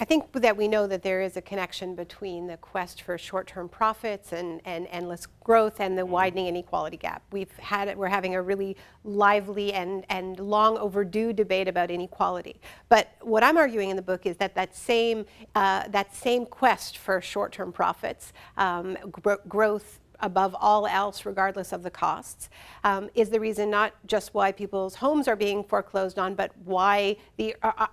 I think that we know that there is a connection between the quest for short-term profits and endless growth and the widening inequality gap. We're having a really lively and long overdue debate about inequality. But what I'm arguing in the book is that that same quest for short-term profits, growth above all else, regardless of the costs, is the reason not just why people's homes are being foreclosed on, but why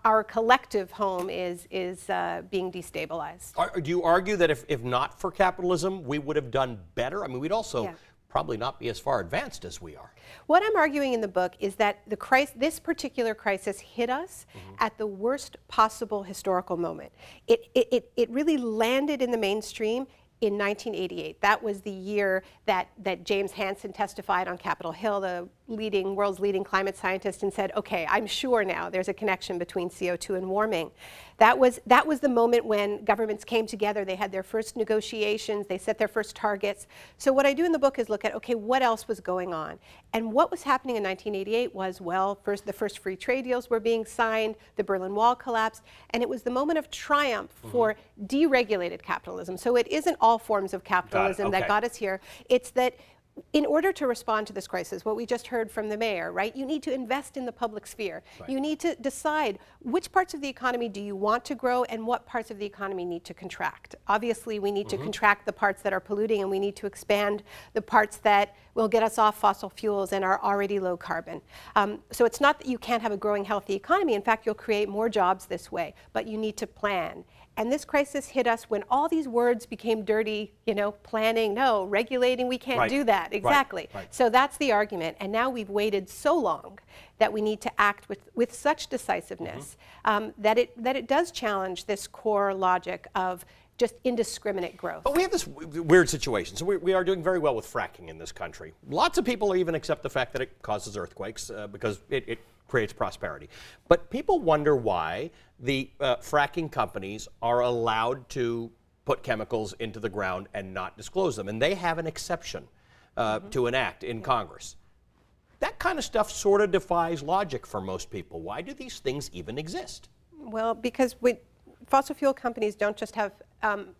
our collective home is being destabilized. Do you argue that if not for capitalism, we would have done better? I mean, we'd also probably not be as far advanced as we are. What I'm arguing in the book is that this particular crisis hit us at the worst possible historical moment. It really landed in the mainstream in 1988. That was the year that James Hansen testified on Capitol Hill, the world's leading climate scientist, and said, okay, I'm sure now there's a connection between CO2 and warming. That was the moment when governments came together, they had their first negotiations, they set their first targets. So what I do in the book is look at, okay, what else was going on? And what was happening in 1988 was, well, the first free trade deals were being signed, the Berlin Wall collapsed, and it was the moment of triumph for deregulated capitalism. So it isn't all forms of capitalism that got us here. It's that in order to respond to this crisis, what we just heard from the mayor, right, you need to invest in the public sphere. Right. You need to decide which parts of the economy do you want to grow and what parts of the economy need to contract. Obviously, we need to contract the parts that are polluting, and we need to expand the parts that will get us off fossil fuels and are already low carbon. So it's not that you can't have a growing, healthy economy. In fact, you'll create more jobs this way, but you need to plan. And this crisis hit us when all these words became dirty, planning, no, regulating, we can't do that. Exactly. Right. So that's the argument. And now we've waited so long that we need to act with such decisiveness that it does challenge this core logic of just indiscriminate growth. But we have this weird situation. So we are doing very well with fracking in this country. Lots of people even accept the fact that it causes earthquakes because it creates prosperity. But people wonder why the fracking companies are allowed to put chemicals into the ground and not disclose them. And they have an exception to an act in Congress. That kind of stuff sort of defies logic for most people. Why do these things even exist? Well, because fossil fuel companies don't just have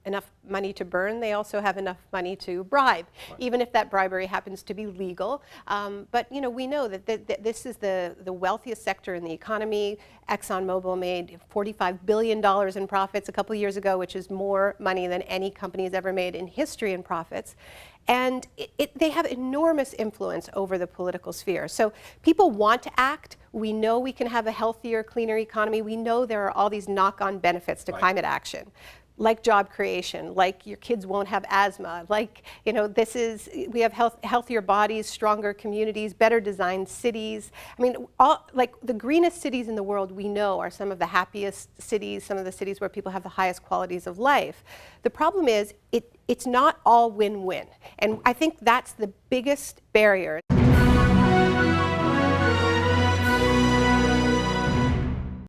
enough money to burn, they also have enough money to bribe, even if that bribery happens to be legal. But we know that this is the wealthiest sector in the economy. ExxonMobil made $45 billion in profits a couple of years ago, which is more money than any company has ever made in history in profits. And they have enormous influence over the political sphere. So people want to act. We know we can have a healthier, cleaner economy. We know there are all these knock-on benefits to climate action, like job creation, like your kids won't have asthma, like, we have healthier bodies, stronger communities, better designed cities. I mean, like the greenest cities in the world we know are some of the happiest cities, some of the cities where people have the highest qualities of life. The problem is it's not all win-win. And I think that's the biggest barrier.